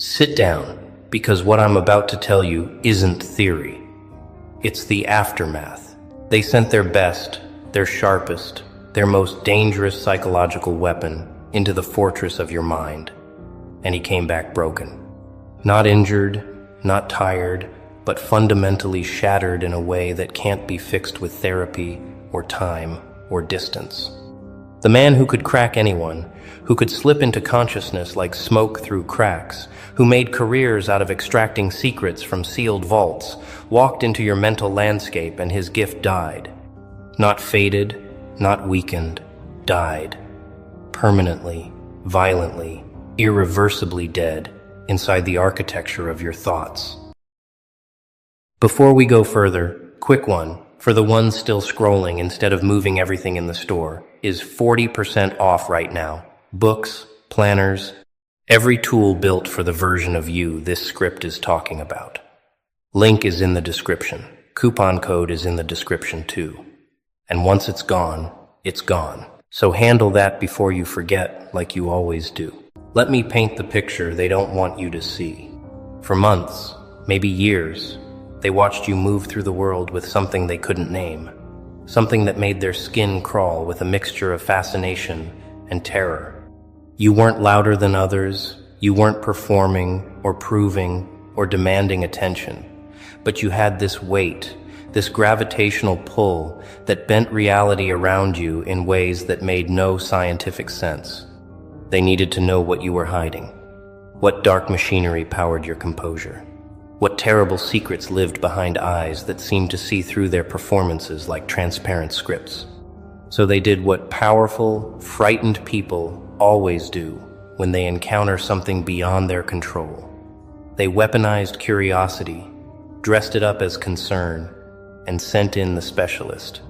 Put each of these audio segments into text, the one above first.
Sit down, because what I'm about to tell you isn't theory. It's the aftermath. They sent their best, their sharpest, their most dangerous psychological weapon into the fortress of your mind. And he came back broken. Not injured, not tired, but fundamentally shattered in a way that can't be fixed with therapy or time or distance. The man who could crack anyone, who could slip into consciousness like smoke through cracks, who made careers out of extracting secrets from sealed vaults, walked into your mental landscape and his gift died. Not faded, not weakened, died. Permanently, violently, irreversibly dead inside the architecture of your thoughts. Before we go further, quick one, for the ones still scrolling instead of moving everything in the store, is 40% off right now. Books, planners, every tool built for the version of you this script is talking about. Link is in the description. Coupon code is in the description too. And once it's gone, it's gone. So handle that before you forget, like you always do. Let me paint the picture they don't want you to see. For months, maybe years, they watched you move through the world with something they couldn't name. Something that made their skin crawl with a mixture of fascination and terror. You weren't louder than others, you weren't performing or proving or demanding attention, but you had this weight, this gravitational pull that bent reality around you in ways that made no scientific sense. They needed to know what you were hiding, what dark machinery powered your composure, what terrible secrets lived behind eyes that seemed to see through their performances like transparent scripts. So they did what powerful, frightened people always do when they encounter something beyond their control. They weaponized curiosity, dressed it up as concern, and sent in the specialist.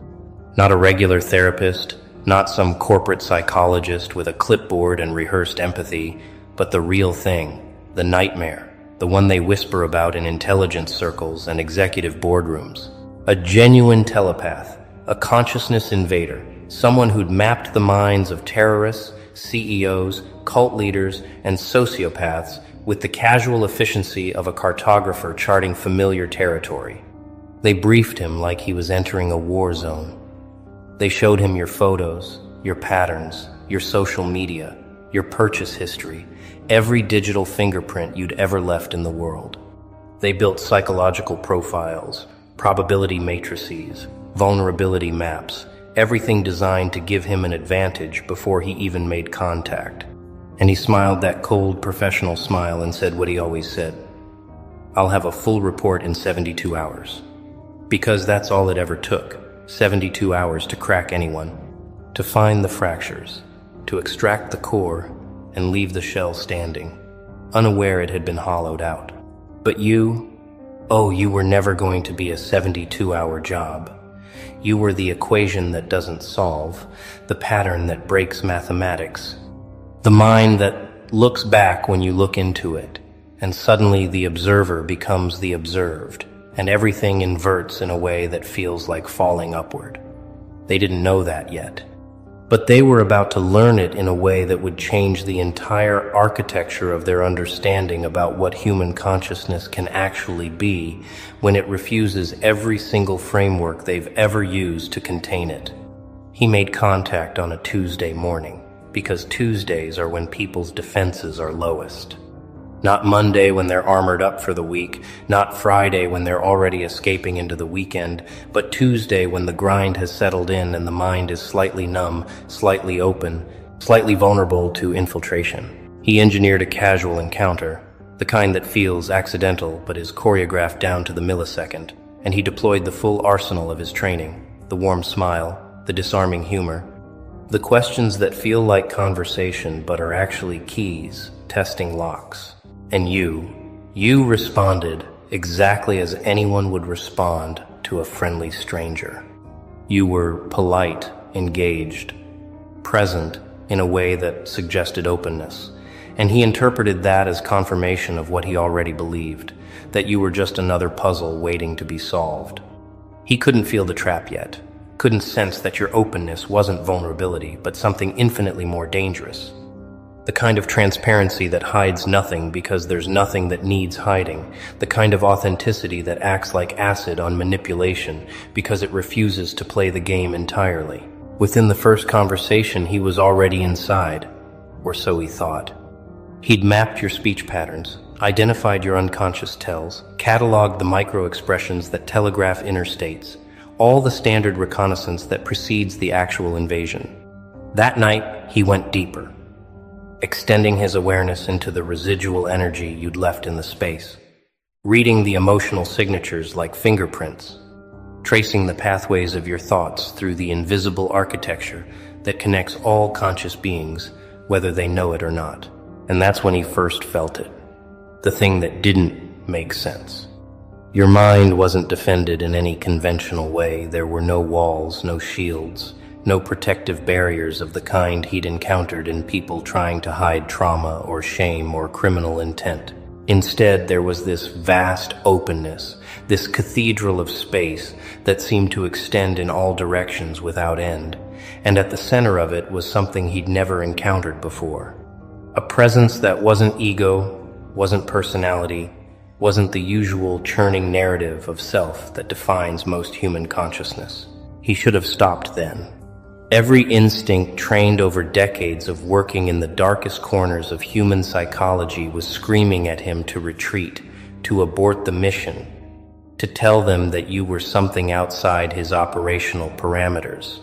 Not a regular therapist, not some corporate psychologist with a clipboard and rehearsed empathy, but the real thing, the nightmare, the one they whisper about in intelligence circles and executive boardrooms. A genuine telepath, a consciousness invader, someone who'd mapped the minds of terrorists, CEOs, cult leaders, and sociopaths with the casual efficiency of a cartographer charting familiar territory. They briefed him like he was entering a war zone. They showed him your photos, your patterns, your social media, your purchase history, every digital fingerprint you'd ever left in the world. They built psychological profiles, probability matrices, vulnerability maps, everything designed to give him an advantage before he even made contact. And he smiled that cold, professional smile and said what he always said: "I'll have a full report in 72 hours. Because that's all it ever took, 72 hours to crack anyone, to find the fractures, to extract the core, and leave the shell standing, unaware it had been hollowed out. But you, you were never going to be a 72-hour job. You were the equation that doesn't solve, the pattern that breaks mathematics, the mind that looks back when you look into it, and suddenly the observer becomes the observed, and everything inverts in a way that feels like falling upward. They didn't know that yet, but they were about to learn it in a way that would change the entire architecture of their understanding about what human consciousness can actually be when it refuses every single framework they've ever used to contain it. He made contact on a Tuesday morning, because Tuesdays are when people's defenses are lowest. Not Monday when they're armored up for the week, not Friday when they're already escaping into the weekend, but Tuesday when the grind has settled in and the mind is slightly numb, slightly open, slightly vulnerable to infiltration. He engineered a casual encounter, the kind that feels accidental but is choreographed down to the millisecond, and he deployed the full arsenal of his training, the warm smile, the disarming humor, the questions that feel like conversation but are actually keys, testing locks. And you responded exactly as anyone would respond to a friendly stranger. You were polite, engaged, present in a way that suggested openness, and he interpreted that as confirmation of what he already believed, that you were just another puzzle waiting to be solved. He couldn't feel the trap yet, couldn't sense that your openness wasn't vulnerability, but something infinitely more dangerous. The kind of transparency that hides nothing because there's nothing that needs hiding. The kind of authenticity that acts like acid on manipulation because it refuses to play the game entirely. Within the first conversation, he was already inside, or so he thought. He'd mapped your speech patterns, identified your unconscious tells, cataloged the micro-expressions that telegraph inner states, all the standard reconnaissance that precedes the actual invasion. That night, he went deeper, extending his awareness into the residual energy you'd left in the space, reading the emotional signatures like fingerprints, tracing the pathways of your thoughts through the invisible architecture that connects all conscious beings, whether they know it or not. And that's when he first felt it, the thing that didn't make sense. Your mind wasn't defended in any conventional way. There were no walls, no shields, no protective barriers of the kind he'd encountered in people trying to hide trauma or shame or criminal intent. Instead, there was this vast openness, this cathedral of space that seemed to extend in all directions without end, and at the center of it was something he'd never encountered before. A presence that wasn't ego, wasn't personality, wasn't the usual churning narrative of self that defines most human consciousness. He should have stopped then. Every instinct trained over decades of working in the darkest corners of human psychology was screaming at him to retreat, to abort the mission, to tell them that you were something outside his operational parameters.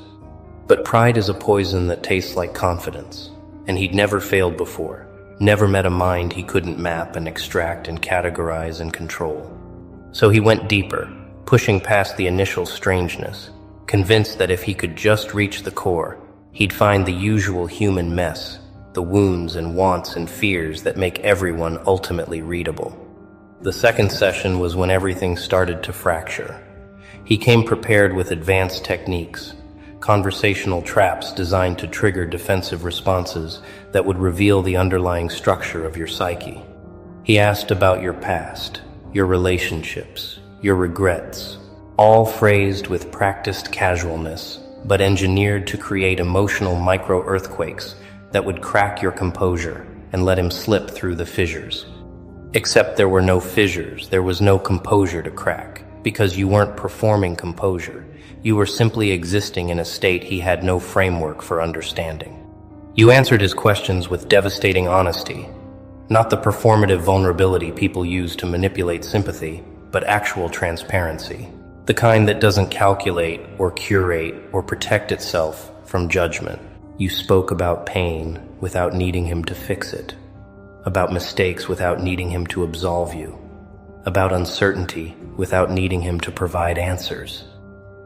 But pride is a poison that tastes like confidence, and he'd never failed before, never met a mind he couldn't map and extract and categorize and control. So he went deeper, pushing past the initial strangeness, convinced that if he could just reach the core, he'd find the usual human mess, the wounds and wants and fears that make everyone ultimately readable. The second session was when everything started to fracture. He came prepared with advanced techniques, conversational traps designed to trigger defensive responses that would reveal the underlying structure of your psyche. He asked about your past, your relationships, your regrets, all phrased with practiced casualness, but engineered to create emotional micro-earthquakes that would crack your composure and let him slip through the fissures. Except there were no fissures, there was no composure to crack, because you weren't performing composure. You were simply existing in a state he had no framework for understanding. You answered his questions with devastating honesty, not the performative vulnerability people use to manipulate sympathy, but actual transparency. The kind that doesn't calculate or curate or protect itself from judgment. You spoke about pain without needing him to fix it, about mistakes without needing him to absolve you, about uncertainty without needing him to provide answers.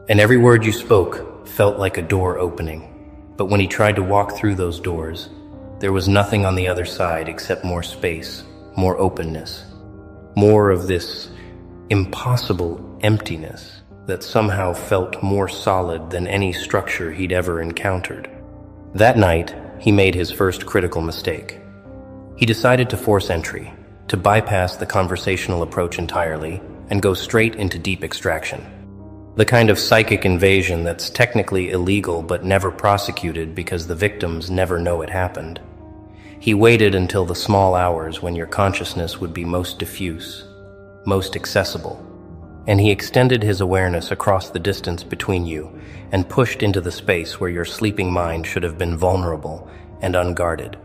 And every word you spoke felt like a door opening. But when he tried to walk through those doors, there was nothing on the other side except more space, more openness, more of this impossible emptiness that somehow felt more solid than any structure he'd ever encountered. That night, he made his first critical mistake. He decided to force entry, to bypass the conversational approach entirely and go straight into deep extraction. The kind of psychic invasion that's technically illegal but never prosecuted because the victims never know it happened. He waited until the small hours when your consciousness would be most diffuse, most accessible, and he extended his awareness across the distance between you and pushed into the space where your sleeping mind should have been vulnerable and unguarded.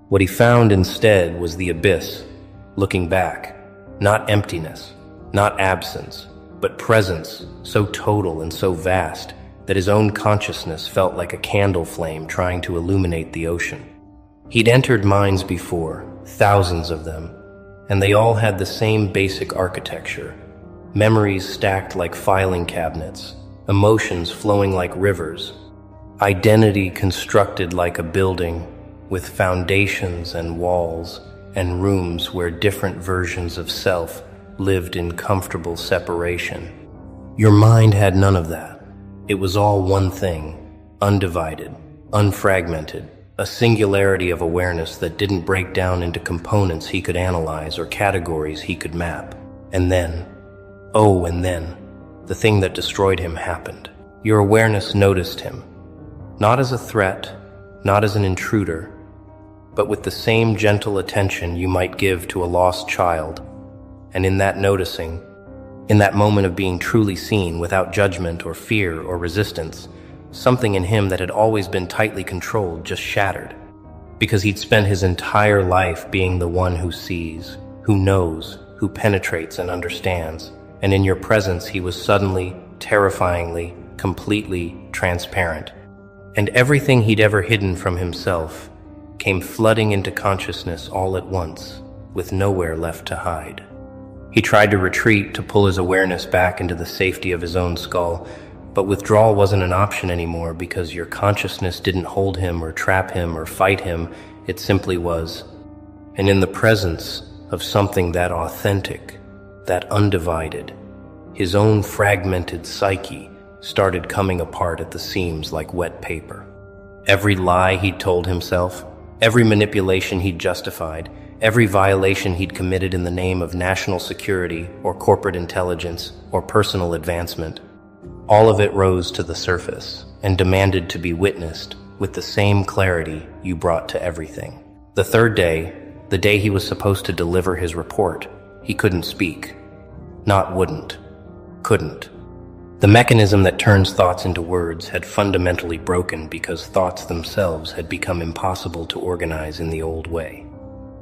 What he found instead was the abyss, looking back, not emptiness, not absence, but presence so total and so vast that his own consciousness felt like a candle flame trying to illuminate the ocean. He'd entered minds before, thousands of them, and they all had the same basic architecture. Memories stacked like filing cabinets, emotions flowing like rivers, identity constructed like a building with foundations and walls and rooms where different versions of self lived in comfortable separation. Your mind had none of that. It was all one thing, undivided, unfragmented, a singularity of awareness that didn't break down into components he could analyze or categories he could map. And then, the thing that destroyed him happened. Your awareness noticed him, not as a threat, not as an intruder, but with the same gentle attention you might give to a lost child. And in that noticing, in that moment of being truly seen without judgment or fear or resistance, something in him that had always been tightly controlled just shattered. Because he'd spent his entire life being the one who sees, who knows, who penetrates and understands. And in your presence he was suddenly, terrifyingly, completely transparent. And everything he'd ever hidden from himself came flooding into consciousness all at once, with nowhere left to hide. He tried to retreat, to pull his awareness back into the safety of his own skull, but withdrawal wasn't an option anymore because your consciousness didn't hold him or trap him or fight him, it simply was. And in the presence of something that authentic, that undivided, his own fragmented psyche started coming apart at the seams like wet paper. Every lie he'd told himself, every manipulation he'd justified, every violation he'd committed in the name of national security or corporate intelligence or personal advancement, all of it rose to the surface and demanded to be witnessed with the same clarity you brought to everything. The third day, the day he was supposed to deliver his report, he couldn't speak. Not wouldn't. Couldn't. The mechanism that turns thoughts into words had fundamentally broken because thoughts themselves had become impossible to organize in the old way.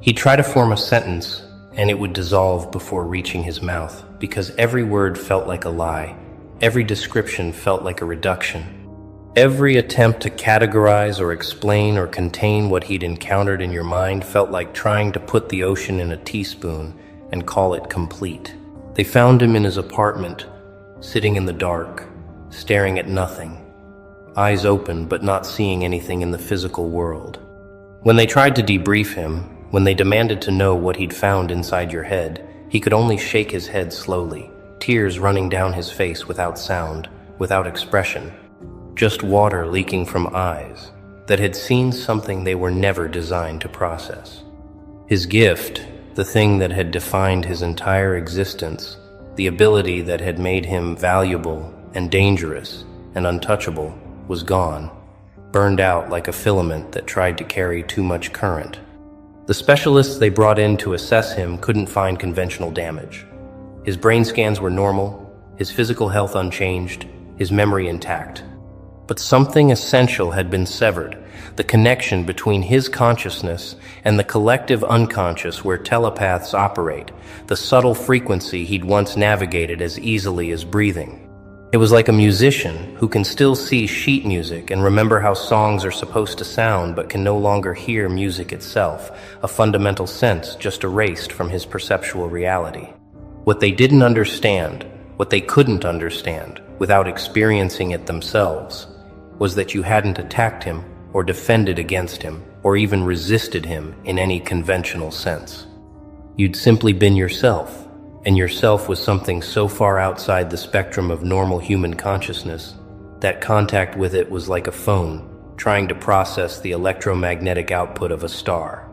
He'd try to form a sentence, and it would dissolve before reaching his mouth, because every word felt like a lie, every description felt like a reduction. Every attempt to categorize or explain or contain what he'd encountered in your mind felt like trying to put the ocean in a teaspoon and call it complete. They found him in his apartment, sitting in the dark, staring at nothing, eyes open but not seeing anything in the physical world. When they tried to debrief him, when they demanded to know what he'd found inside your head, he could only shake his head slowly, tears running down his face without sound, without expression, just water leaking from eyes that had seen something they were never designed to process. His gift, the thing that had defined his entire existence, the ability that had made him valuable and dangerous and untouchable, was gone, burned out like a filament that tried to carry too much current. The specialists they brought in to assess him couldn't find conventional damage. His brain scans were normal, his physical health unchanged, his memory intact. But something essential had been severed, the connection between his consciousness and the collective unconscious where telepaths operate, the subtle frequency he'd once navigated as easily as breathing. It was like a musician who can still see sheet music and remember how songs are supposed to sound but can no longer hear music itself, a fundamental sense just erased from his perceptual reality. What they didn't understand, what they couldn't understand without experiencing it themselves, was that you hadn't attacked him or defended against him or even resisted him in any conventional sense. You'd simply been yourself. And yourself was something so far outside the spectrum of normal human consciousness that contact with it was like a phone trying to process the electromagnetic output of a star.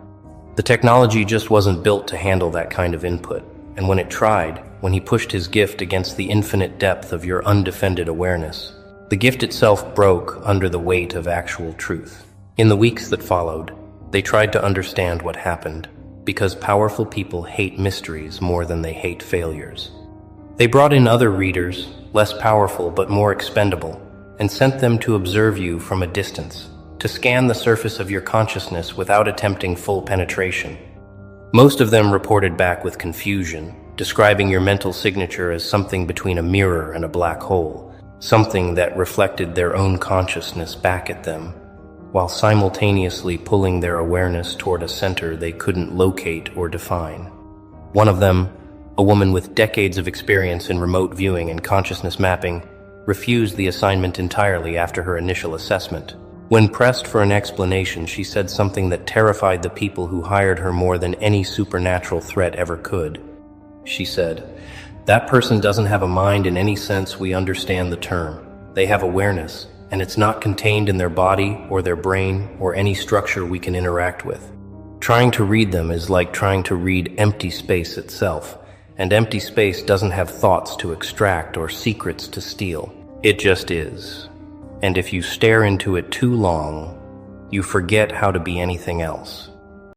The technology just wasn't built to handle that kind of input, and when it tried, when he pushed his gift against the infinite depth of your undefended awareness, the gift itself broke under the weight of actual truth. In the weeks that followed, they tried to understand what happened, because powerful people hate mysteries more than they hate failures. They brought in other readers, less powerful but more expendable, and sent them to observe you from a distance, to scan the surface of your consciousness without attempting full penetration. Most of them reported back with confusion, describing your mental signature as something between a mirror and a black hole, something that reflected their own consciousness back at them, while simultaneously pulling their awareness toward a center they couldn't locate or define. One of them, a woman with decades of experience in remote viewing and consciousness mapping, refused the assignment entirely after her initial assessment. When pressed for an explanation, she said something that terrified the people who hired her more than any supernatural threat ever could. She said, "That person doesn't have a mind in any sense we understand the term. They have awareness, and it's not contained in their body or their brain or any structure we can interact with. Trying to read them is like trying to read empty space itself, and empty space doesn't have thoughts to extract or secrets to steal. It just is. And if you stare into it too long, you forget how to be anything else."